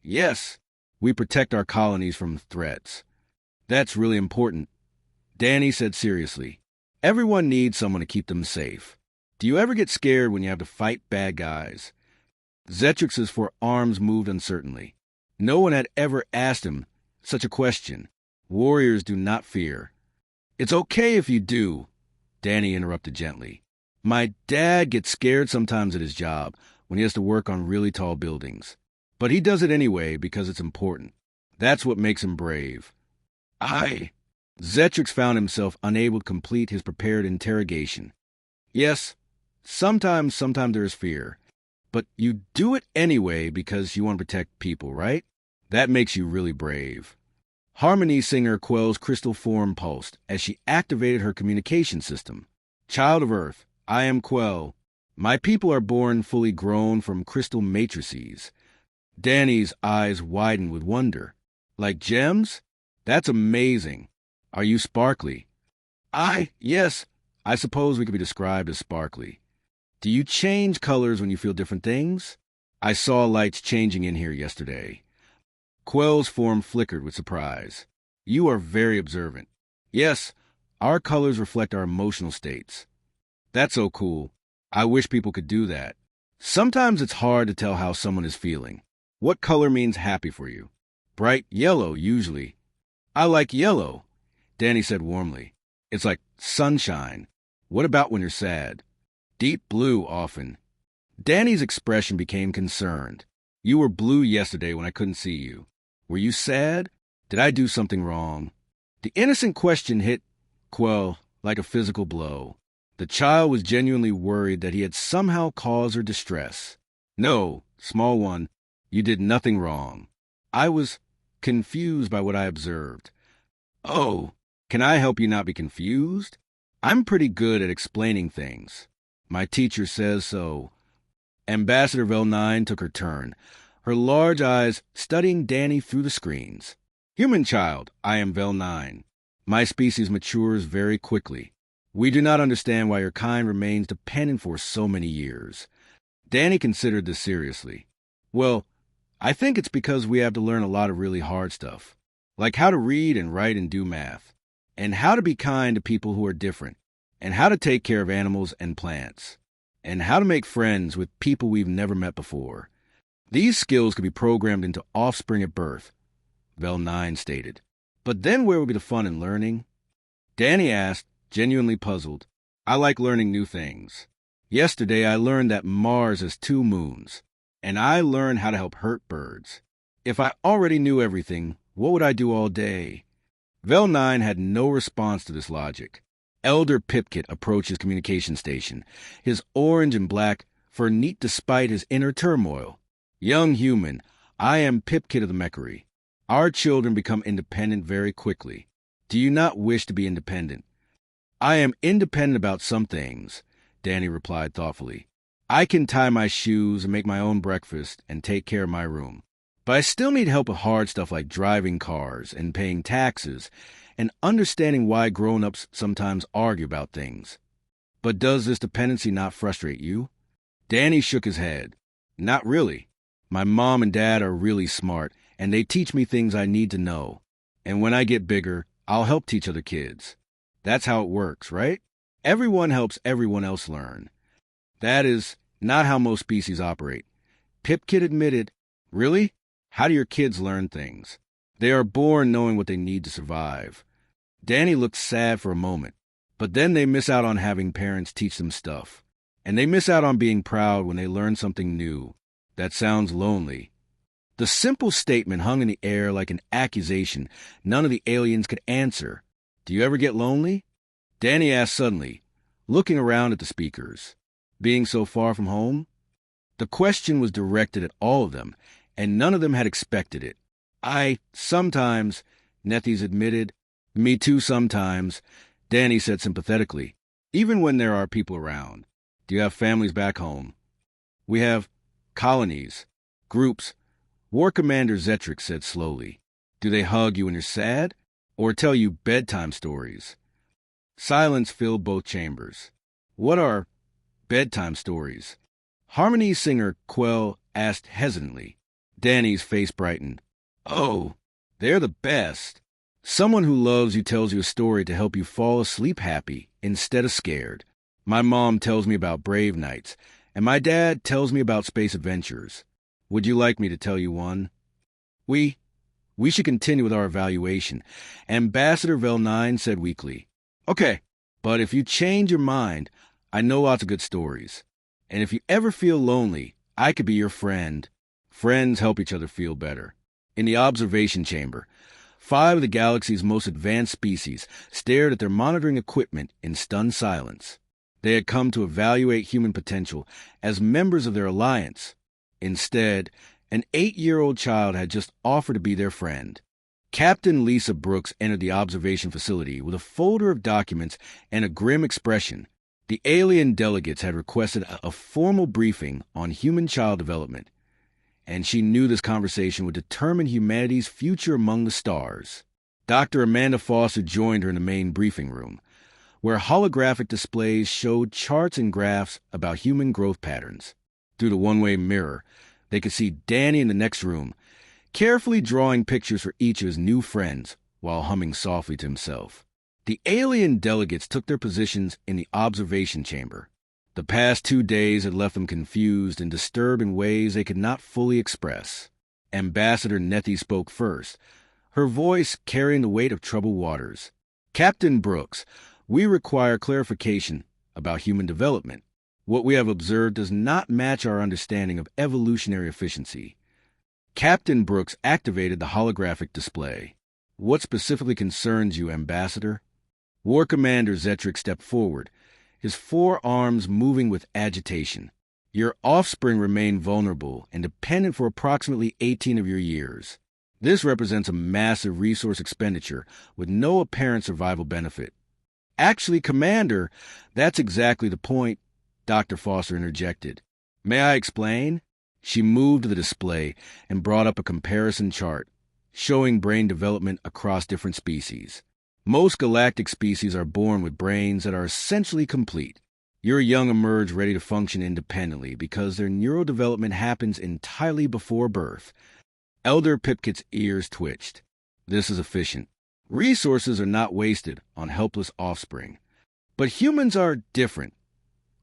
Yes, we protect our colonies from threats. That's really important. Danny said seriously. Everyone needs someone to keep them safe. Do you ever get scared when you have to fight bad guys? Zetrix's 4 arms moved uncertainly. No one had ever asked him such a question. Warriors do not fear. It's okay if you do, Danny interrupted gently. My dad gets scared sometimes at his job when he has to work on really tall buildings. But he does it anyway because it's important. That's what makes him brave. Zetrix found himself unable to complete his prepared interrogation. Yes, sometimes there is fear. But you do it anyway because you want to protect people, right? That makes you really brave. Harmony Singer Quell's crystal form pulsed as she activated her communication system. Child of Earth, I am Quell. My people are born fully grown from crystal matrices. Danny's eyes widened with wonder. Like gems? That's amazing. Are you sparkly? Yes, I suppose we could be described as sparkly. Do you change colors when you feel different things? I saw lights changing in here yesterday. Quell's form flickered with surprise. You are very observant. Yes, our colors reflect our emotional states. That's so cool. I wish people could do that. Sometimes it's hard to tell how someone is feeling. What color means happy for you? Bright yellow, usually. I like yellow, Danny said warmly. It's like sunshine. What about when you're sad? Deep blue, often. Danny's expression became concerned. You were blue yesterday when I couldn't see you. Were you sad? Did I do something wrong? The innocent question hit Quell like a physical blow. The child was genuinely worried that he had somehow caused her distress. No, small one, you did nothing wrong. I was confused by what I observed. Oh, can I help you not be confused? I'm pretty good at explaining things. My teacher says so. Ambassador Vel9 took her turn, her large eyes studying Danny through the screens. Human child, I am Vel9. My species matures very quickly. We do not understand why your kind remains dependent for so many years. Danny considered this seriously. Well, I think it's because we have to learn a lot of really hard stuff, like how to read and write and do math, and how to be kind to people who are different, and how to take care of animals and plants, and how to make friends with people we've never met before. These skills could be programmed into offspring at birth, Vel9 stated. But then where would be the fun in learning? Danny asked, genuinely puzzled. I like learning new things. Yesterday I learned that Mars has 2 moons, and I learned how to help hurt birds. If I already knew everything, what would I do all day? Vel9 had no response to this logic. Elder Pipkit approached his communication station, his orange and black fur neat despite his inner turmoil. Young human, I am Pipkit of the Meckery. Our children become independent very quickly. Do you not wish to be independent? I am independent about some things, Danny replied thoughtfully. I can tie my shoes and make my own breakfast and take care of my room. But I still need help with hard stuff like driving cars and paying taxes and understanding why grown-ups sometimes argue about things. But does this dependency not frustrate you? Danny shook his head. Not really. My mom and dad are really smart, and they teach me things I need to know. And when I get bigger, I'll help teach other kids. That's how it works, right? Everyone helps everyone else learn. That is not how most species operate. Pipkit admitted. Really? How do your kids learn things? They are born knowing what they need to survive. Danny looked sad for a moment, but then they miss out on having parents teach them stuff. And they miss out on being proud when they learn something new. That sounds lonely. The simple statement hung in the air like an accusation none of the aliens could answer. Do you ever get lonely? Danny asked suddenly, looking around at the speakers. Being so far from home? The question was directed at all of them, and none of them had expected it. Sometimes, Nethes admitted. Me too sometimes, Danny said sympathetically, even when there are people around. Do you have families back home? We have colonies, groups. War Commander Zetrix said slowly. Do they hug you when you're sad, or tell you bedtime stories? Silence filled both chambers. What are bedtime stories? Harmony Singer Quell asked hesitantly. Danny's face brightened. Oh, they're the best. Someone who loves you tells you a story to help you fall asleep happy instead of scared. My mom tells me about Brave Nights, and my dad tells me about Space Adventures. Would you like me to tell you one? We should continue with our evaluation, Ambassador Vel9 said weakly. Okay, But if you change your mind, I know lots of good stories. And if you ever feel lonely, I could be your friend. Friends help each other feel better. In the observation chamber, 5 of the galaxy's most advanced species stared at their monitoring equipment in stunned silence. They had come to evaluate human potential as members of their alliance. Instead, an 8-year-old child had just offered to be their friend. Captain Lisa Brooks entered the observation facility with a folder of documents and a grim expression. The alien delegates had requested a formal briefing on human child development, and she knew this conversation would determine humanity's future among the stars. Dr. Amanda Foster joined her in the main briefing room, where holographic displays showed charts and graphs about human growth patterns. Through the one-way mirror, they could see Danny in the next room, carefully drawing pictures for each of his new friends while humming softly to himself. The alien delegates took their positions in the observation chamber. The past 2 days had left them confused and disturbed in ways they could not fully express. Ambassador Nettie spoke first, her voice carrying the weight of troubled waters. Captain Brooks, we require clarification about human development. What we have observed does not match our understanding of evolutionary efficiency. Captain Brooks activated the holographic display. What specifically concerns you, Ambassador? War Commander Zetrick stepped forward, his forearms moving with agitation. Your offspring remain vulnerable and dependent for approximately 18 of your years. This represents a massive resource expenditure with no apparent survival benefit. Actually, Commander, that's exactly the point, Dr. Foster interjected. May I explain? She moved to the display and brought up a comparison chart, showing brain development across different species. Most galactic species are born with brains that are essentially complete. Your young emerge ready to function independently because their neurodevelopment happens entirely before birth. Elder Pipkit's ears twitched. This is efficient. Resources are not wasted on helpless offspring. But humans are different,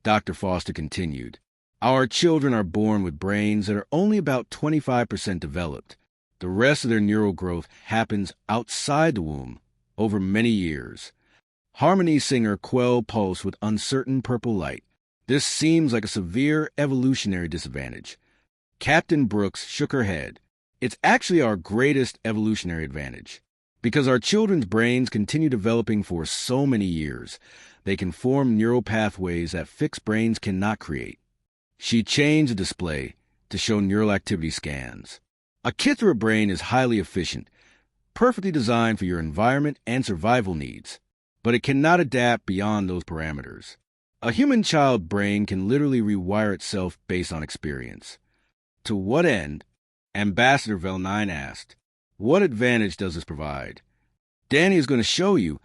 Dr. Foster continued. Our children are born with brains that are only about 25% developed. The rest of their neural growth happens outside the womb, over many years. Harmony Singer Quell pulsed with uncertain purple light. This seems like a severe evolutionary disadvantage. Captain Brooks shook her head. It's actually our greatest evolutionary advantage. Because our children's brains continue developing for so many years, they can form neural pathways that fixed brains cannot create. She changed the display to show neural activity scans. A Kithra brain is highly efficient, perfectly designed for your environment and survival needs, but it cannot adapt beyond those parameters. A human child brain can literally rewire itself based on experience. To what end? Ambassador Vel9 asked. What advantage does this provide? Danny is going to show you,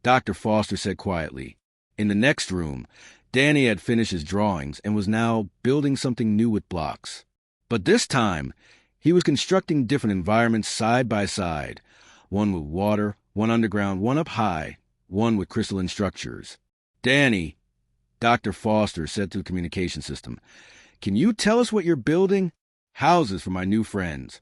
Dr. Foster said quietly. In the next room, Danny had finished his drawings and was now building something new with blocks. But this time, he was constructing different environments side by side, one with water, one underground, one up high, one with crystalline structures. Danny, Dr. Foster said to the communication system, can you tell us what you're building? Houses for my new friends.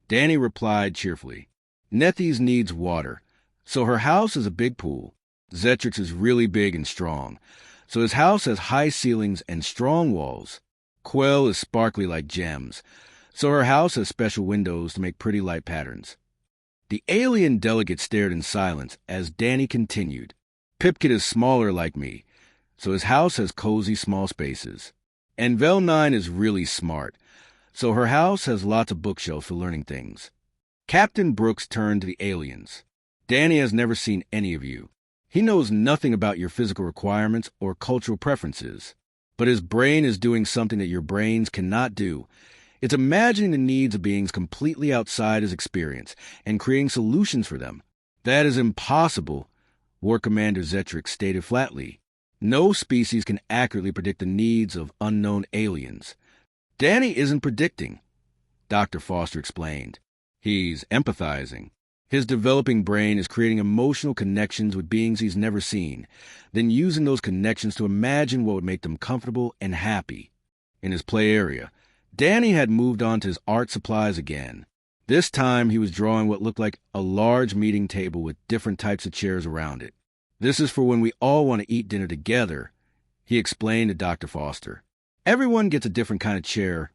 Danny replied cheerfully. Nethies needs water, so her house is a big pool. Zetrick's is really big and strong, so his house has high ceilings and strong walls. Quell is sparkly like gems, so her house has special windows to make pretty light patterns. The alien delegate stared in silence as Danny continued. Pipkit is smaller like me, so his house has cozy small spaces. And Vel9 is really smart, so her house has lots of bookshelves for learning things. Captain Brooks turned to the aliens. Danny has never seen any of you. He knows nothing about your physical requirements or cultural preferences, but his brain is doing something that your brains cannot do. It's imagining the needs of beings completely outside his experience and creating solutions for them. That is impossible, War Commander Zetrick stated flatly. No species can accurately predict the needs of unknown aliens. Danny isn't predicting, Dr. Foster explained. He's empathizing. His developing brain is creating emotional connections with beings he's never seen, then using those connections to imagine what would make them comfortable and happy. In his play area, Danny had moved on to his art supplies again. This time he was drawing what looked like a large meeting table with different types of chairs around it. This is for when we all want to eat dinner together, he explained to Dr. Foster. Everyone gets a different kind of chair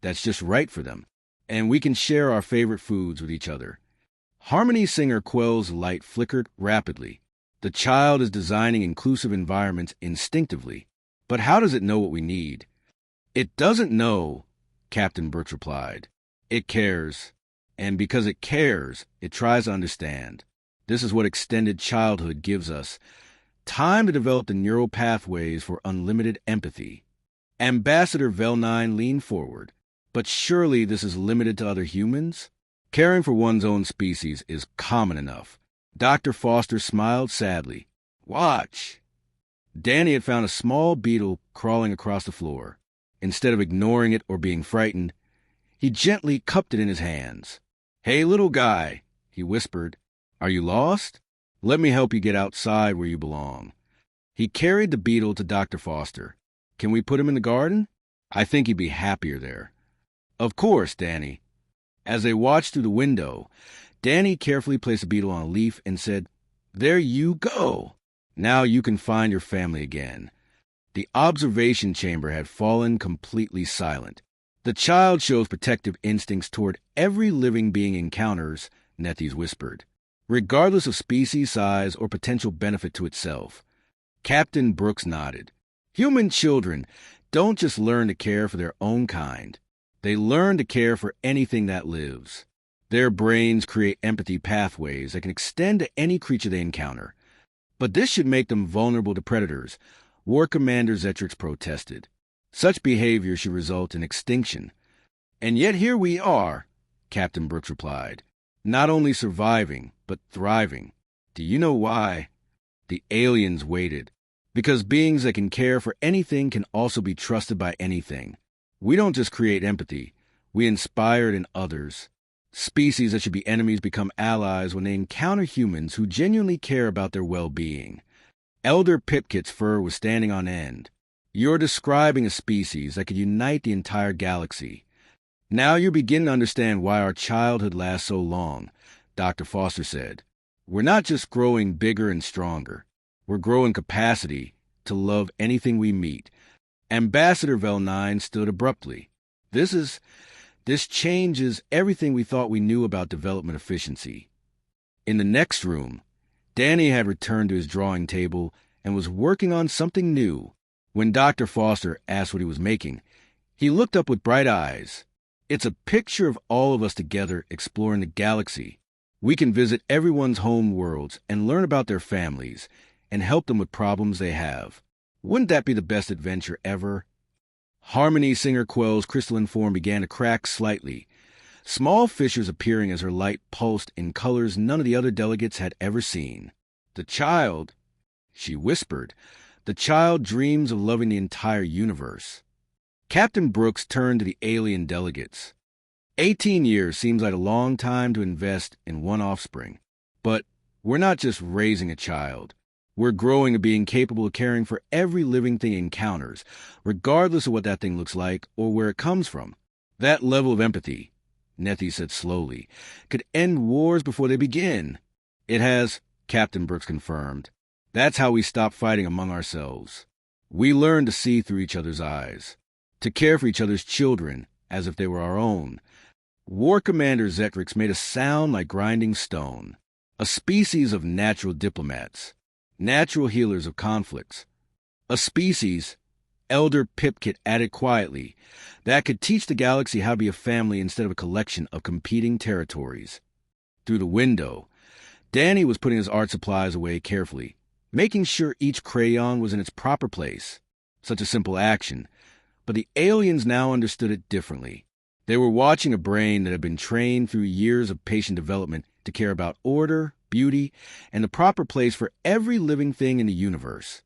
that's just right for them, and we can share our favorite foods with each other. Harmony Singer Quell's light flickered rapidly. The child is designing inclusive environments instinctively, but how does it know what we need? It doesn't know, Captain Brooks replied. It cares, and because it cares, it tries to understand. This is what extended childhood gives us. Time to develop the neural pathways for unlimited empathy. Ambassador Velnine leaned forward. But surely this is limited to other humans? Caring for one's own species is common enough. Dr. Foster smiled sadly. Watch! Danny had found a small beetle crawling across the floor. Instead of ignoring it or being frightened, he gently cupped it in his hands. Hey, little guy, he whispered. Are you lost? Let me help you get outside where you belong. He carried the beetle to Dr. Foster. Can we put him in the garden? I think he'd be happier there. Of course, Danny. As they watched through the window, Danny carefully placed the beetle on a leaf and said, There you go. Now you can find your family again. The observation chamber had fallen completely silent. The child shows protective instincts toward every living being encounters, Nethes whispered, regardless of species size or potential benefit to itself. Captain Brooks nodded. Human children don't just learn to care for their own kind. They learn to care for anything that lives. Their brains create empathy pathways that can extend to any creature they encounter. But this should make them vulnerable to predators, War Commander Zetrix protested. Such behavior should result in extinction. And yet here we are, Captain Brooks replied. Not only surviving, but thriving. Do you know why? The aliens waited. Because beings that can care for anything can also be trusted by anything. We don't just create empathy, we inspire it in others. Species that should be enemies become allies when they encounter humans who genuinely care about their well-being. Elder Pipkit's fur was standing on end. You're describing a species that could unite the entire galaxy. Now you're beginning to understand why our childhood lasts so long, Dr. Foster said. We're not just growing bigger and stronger. We're growing capacity to love anything we meet. Ambassador Velnine stood abruptly. This changes everything we thought we knew about development efficiency. In the next room, Danny had returned to his drawing table and was working on something new. When Dr. Foster asked what he was making, he looked up with bright eyes. It's a picture of all of us together exploring the galaxy. We can visit everyone's home worlds and learn about their families and help them with problems they have. Wouldn't that be the best adventure ever? Harmony Singer Quell's crystalline form began to crack slightly, small fissures appearing as her light pulsed in colors none of the other delegates had ever seen. The child, she whispered, the child dreams of loving the entire universe. Captain Brooks turned to the alien delegates. 18 years seems like a long time to invest in one offspring. But we're not just raising a child. We're growing to being capable of caring for every living thing it encounters, regardless of what that thing looks like or where it comes from. That level of empathy, Nethes said slowly, could end wars before they begin. It has, Captain Brooks confirmed. That's how we stop fighting among ourselves. We learn to see through each other's eyes, to care for each other's children as if they were our own. War Commander Zetrix made a sound like grinding stone, a species of natural diplomats. Natural healers of conflicts. A species, Elder Pipkit added quietly, that could teach the galaxy how to be a family instead of a collection of competing territories. Through the window, Danny was putting his art supplies away carefully, making sure each crayon was in its proper place. Such a simple action, but the aliens now understood it differently. They were watching a brain that had been trained through years of patient development to care about order, beauty, and the proper place for every living thing in the universe.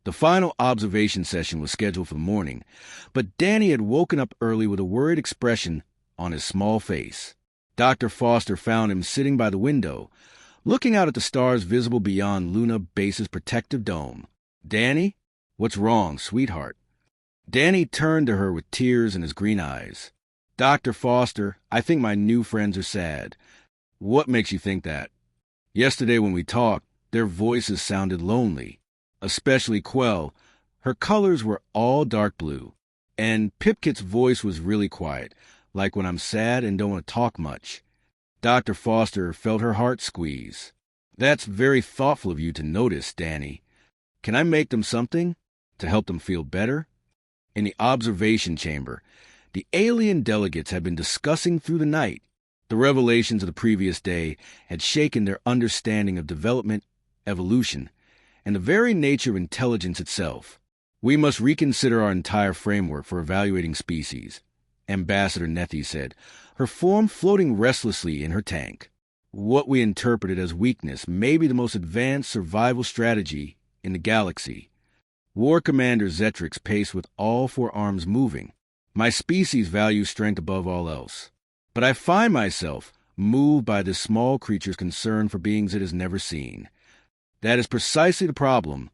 The final observation session was scheduled for the morning, but Danny had woken up early with a worried expression on his small face. Dr. Foster found him sitting by the window, looking out at the stars visible beyond Luna Base's protective dome. Danny? What's wrong, sweetheart? Danny turned to her with tears in his green eyes. Dr. Foster, I think my new friends are sad. What makes you think that? Yesterday when we talked, Their voices sounded lonely, especially Quell. Her colors were all dark blue, and Pipkit's voice was really quiet, like when I'm sad and don't want to talk much. Dr. Foster felt her heart squeeze. That's very thoughtful of you to notice, Danny. Can I make them something to help them feel better? In the observation chamber, the alien delegates had been discussing through the night. The revelations of the previous day had shaken their understanding of development, evolution, and the very nature of intelligence itself. We must reconsider our entire framework for evaluating species, Ambassador Nethy said, her form floating restlessly in her tank. What we interpreted as weakness may be the most advanced survival strategy in the galaxy. War Commander Zetrix paced with all four arms moving. My species values strength above all else. But I find myself moved by this small creature's concern for beings it has never seen. That is precisely the problem,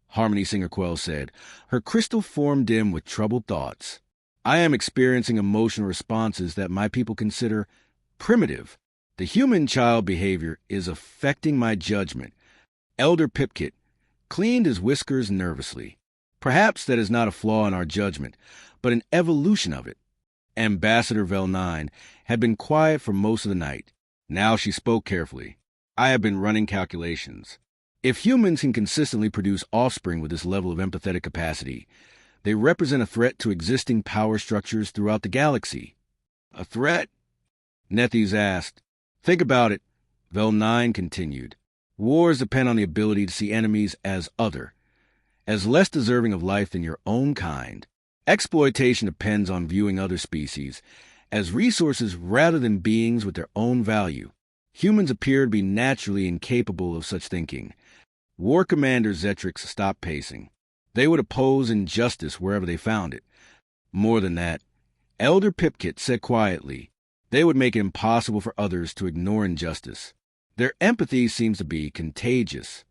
Harmony Singer Quell said, her crystal form dim with troubled thoughts. I am experiencing emotional responses that my people consider primitive. The human child behavior is affecting my judgment. Elder Pipkit cleaned his whiskers nervously. Perhaps that is not a flaw in our judgment, but an evolution of it. Ambassador Vel9 had been quiet for most of the night. Now she spoke carefully. I have been running calculations. If humans can consistently produce offspring with this level of empathetic capacity, they represent a threat to existing power structures throughout the galaxy. A threat? Nethes asked. Think about it, Vel9 continued. Wars depend on the ability to see enemies as other, as less deserving of life than your own kind. Exploitation depends on viewing other species as resources rather than beings with their own value. Humans appear to be naturally incapable of such thinking. War Commander Zetrix stopped pacing. They would oppose injustice wherever they found it. More than that, Elder Pipkit said quietly, they would make it impossible for others to ignore injustice. Their empathy seems to be contagious.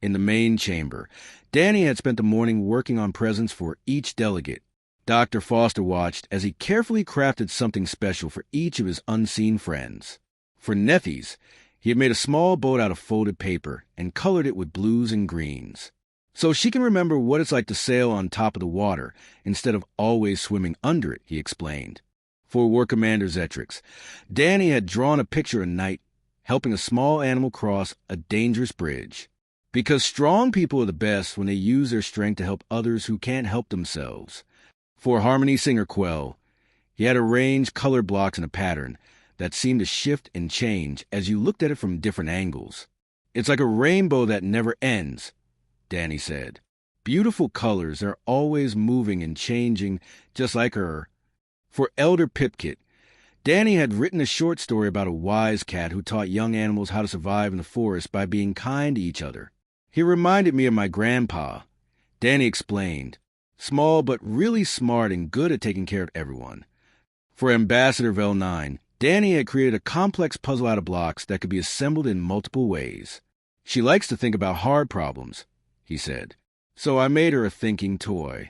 In the main chamber, Danny had spent the morning working on presents for each delegate. Dr. Foster watched as he carefully crafted something special for each of his unseen friends. For Nethes, he had made a small boat out of folded paper and colored it with blues and greens. So she can remember what it's like to sail on top of the water instead of always swimming under it, he explained. For War Commander Zetrix, Danny had drawn a picture of Night helping a small animal cross a dangerous bridge. Because strong people are the best when they use their strength to help others who can't help themselves. For Harmony Singer Quell, he had arranged color blocks in a pattern that seemed to shift and change as you looked at it from different angles. It's like a rainbow that never ends, Danny said. Beautiful colors are always moving and changing, just like her. For Elder Pipkit, Danny had written a short story about a wise cat who taught young animals how to survive in the forest by being kind to each other. He reminded me of my grandpa, Danny explained, small but really smart and good at taking care of everyone. For Ambassador Vel9, Danny had created a complex puzzle out of blocks that could be assembled in multiple ways. She likes to think about hard problems, he said, so I made her a thinking toy.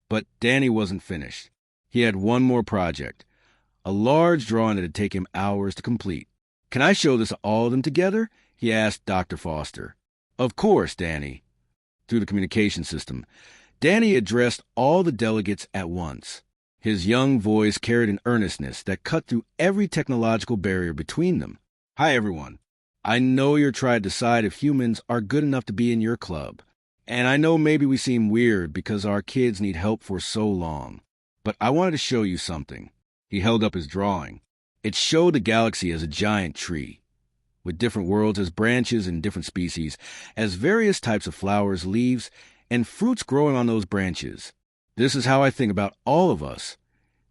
But Danny wasn't finished. He had one more project, a large drawing that had taken him hours to complete. Can I show this to all of them together? He asked Dr. Foster. Of course, Danny. Through the communication system, Danny addressed all the delegates at once. His young voice carried an earnestness that cut through every technological barrier between them. Hi, everyone. I know you're trying to decide if humans are good enough to be in your club. And I know maybe we seem weird because our kids need help for so long. But I wanted to show you something. He held up his drawing. It showed the galaxy as a giant tree, with different worlds as branches and different species, as various types of flowers, leaves, and fruits growing on those branches. This is how I think about all of us,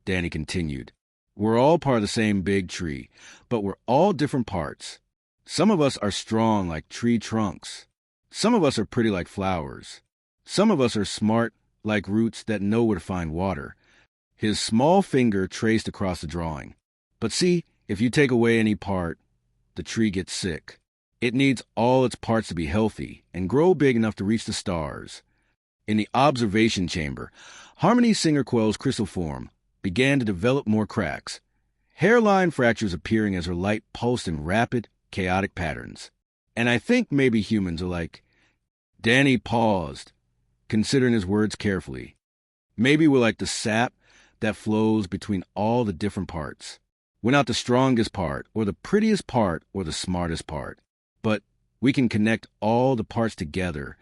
Danny continued. We're all part of the same big tree, but we're all different parts. Some of us are strong like tree trunks. Some of us are pretty like flowers. Some of us are smart like roots that know where to find water. His small finger traced across the drawing. But see, if you take away any part, the tree gets sick. It needs all its parts to be healthy and grow big enough to reach the stars. In the observation chamber, Harmony Singer Quell's crystal form began to develop more cracks, hairline fractures appearing as her light pulsed in rapid, chaotic patterns. And I think maybe humans are like, Danny paused, considering his words carefully. Maybe we're like the sap that flows between all the different parts. We're not the strongest part, or the prettiest part, or the smartest part, but we can connect all the parts together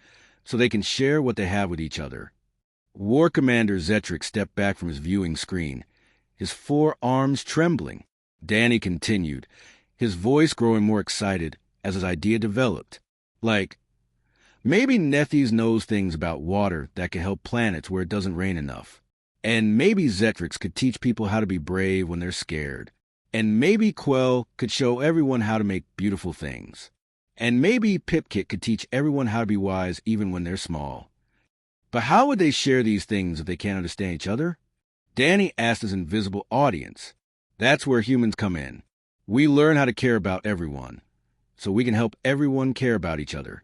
so they can share what they have with each other. War Commander Zetric stepped back from his viewing screen, his forearms trembling. Danny continued, his voice growing more excited as his idea developed. Like, maybe Nethys knows things about water that can help planets where it doesn't rain enough. And maybe Zetrix could teach people how to be brave when they're scared. And maybe Quell could show everyone how to make beautiful things. And maybe Pipkit could teach everyone how to be wise even when they're small. But how would they share these things if they can't understand each other? Danny asked his invisible audience. That's where humans come in. We learn how to care about everyone, so we can help everyone care about each other.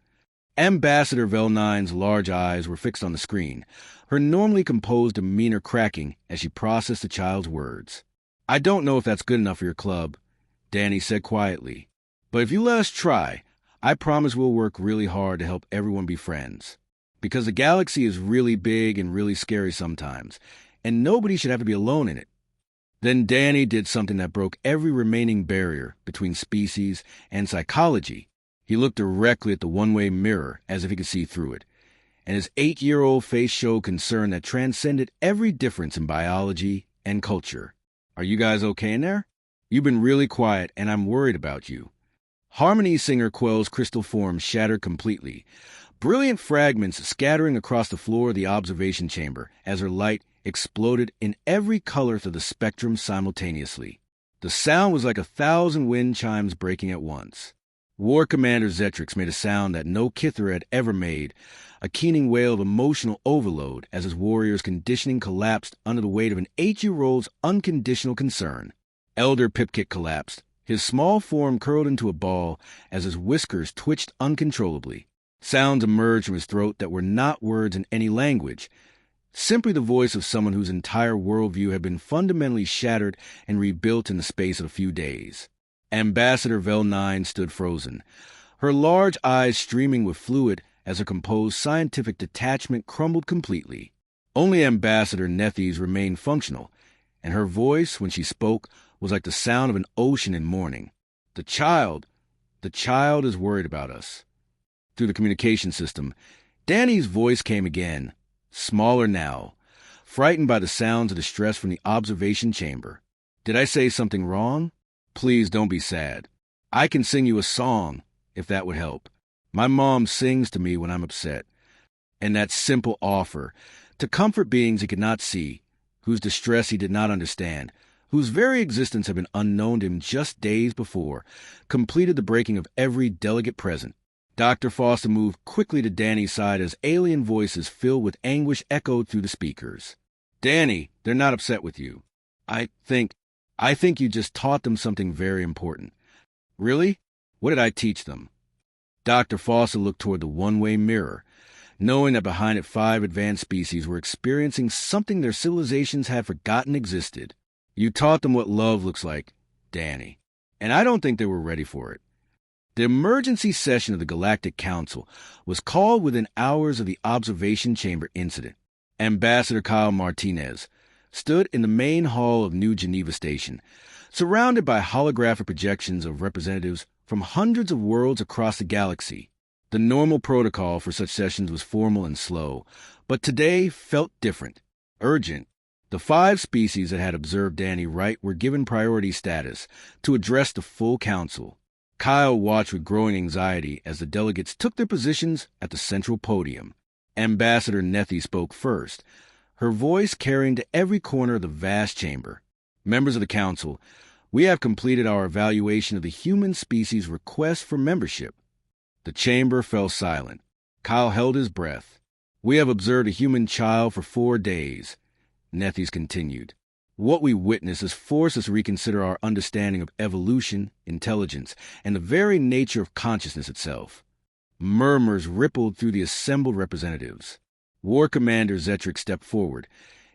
Ambassador Vel9's large eyes were fixed on the screen, her normally composed demeanor cracking as she processed the child's words. I don't know if that's good enough for your club, Danny said quietly. But if you let us try, I promise we'll work really hard to help everyone be friends. Because the galaxy is really big and really scary sometimes, and nobody should have to be alone in it. Then Danny did something that broke every remaining barrier between species and psychology. He looked directly at the one-way mirror as if he could see through it, and his 8-year-old face showed concern that transcended every difference in biology and culture. Are you guys okay in there? You've been really quiet, and I'm worried about you. Harmony Singer Quell's crystal form shattered completely, brilliant fragments scattering across the floor of the observation chamber as her light exploded in every color through the spectrum simultaneously. The sound was like 1,000 wind chimes breaking at once. War Commander Zetrix made a sound that no Kithra had ever made, a keening wail of emotional overload as his warrior's conditioning collapsed under the weight of an 8-year-old's unconditional concern. Elder Pipkit collapsed, his small form curled into a ball as his whiskers twitched uncontrollably. Sounds emerged from his throat that were not words in any language, simply the voice of someone whose entire worldview had been fundamentally shattered and rebuilt in the space of a few days. Ambassador Vel9 stood frozen, her large eyes streaming with fluid as her composed scientific detachment crumbled completely. Only Ambassador Nethys remained functional, and her voice, when she spoke, was like the sound of an ocean in mourning. The child is worried about us. Through the communication system, Danny's voice came again, smaller now, frightened by the sounds of distress from the observation chamber. Did I say something wrong? Please don't be sad. I can sing you a song, if that would help. My mom sings to me when I'm upset. And that simple offer, to comfort beings he could not see, whose distress he did not understand, whose very existence had been unknown to him just days before, completed the breaking of every delegate present. Dr. Foster moved quickly to Danny's side as alien voices filled with anguish echoed through the speakers. Danny, they're not upset with you. I think you just taught them something very important. Really? What did I teach them? Dr. Foster looked toward the one-way mirror, knowing that behind it 5 advanced species were experiencing something their civilizations had forgotten existed. You taught them what love looks like, Danny. And I don't think they were ready for it. The emergency session of the Galactic Council was called within hours of the observation chamber incident. Ambassador Kyle Martinez stood in the main hall of New Geneva Station, surrounded by holographic projections of representatives from hundreds of worlds across the galaxy. The normal protocol for such sessions was formal and slow, but today felt different, urgent. The 5 species that had observed Danny Wright were given priority status to address the full council. Kyle watched with growing anxiety as the delegates took their positions at the central podium. Ambassador Nethy spoke first, her voice carrying to every corner of the vast chamber. Members of the council, we have completed our evaluation of the human species' request for membership. The chamber fell silent. Kyle held his breath. We have observed a human child for 4 days. Nethys continued. What we witness has forced us to reconsider our understanding of evolution, intelligence, and the very nature of consciousness itself. Murmurs rippled through the assembled representatives. War Commander Zetric stepped forward,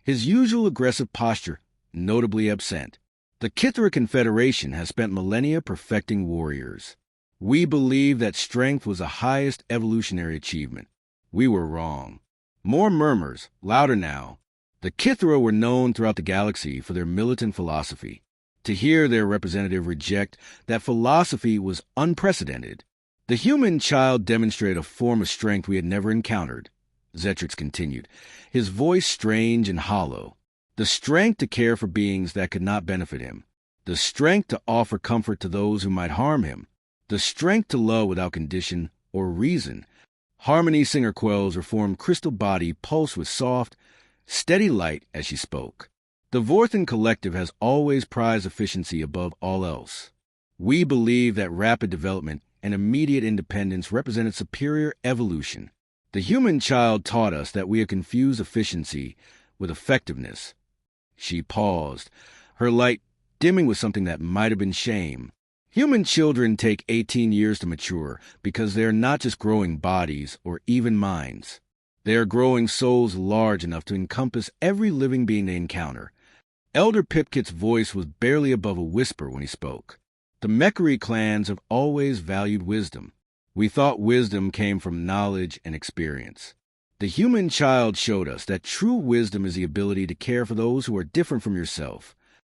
his usual aggressive posture notably absent. The Kithra Confederation has spent millennia perfecting warriors. We believed that strength was the highest evolutionary achievement. We were wrong. More murmurs, louder now. The Kithra were known throughout the galaxy for their militant philosophy. To hear their representative reject that philosophy was unprecedented. The human child demonstrated a form of strength we had never encountered, Zetrix continued, his voice strange and hollow. The strength to care for beings that could not benefit him. The strength to offer comfort to those who might harm him. The strength to love without condition or reason. Harmony Singer Quell's reformed crystal body pulsed with soft, steady light as she spoke. The Vorthan Collective has always prized efficiency above all else. We believe that rapid development and immediate independence represented superior evolution. The human child taught us that we had confused efficiency with effectiveness. She paused, her light dimming with something that might have been shame. Human children take 18 years to mature because they are not just growing bodies or even minds. They are growing souls large enough to encompass every living being they encounter. Elder Pipkit's voice was barely above a whisper when he spoke. The Mechari clans have always valued wisdom. We thought wisdom came from knowledge and experience. The human child showed us that true wisdom is the ability to care for those who are different from yourself,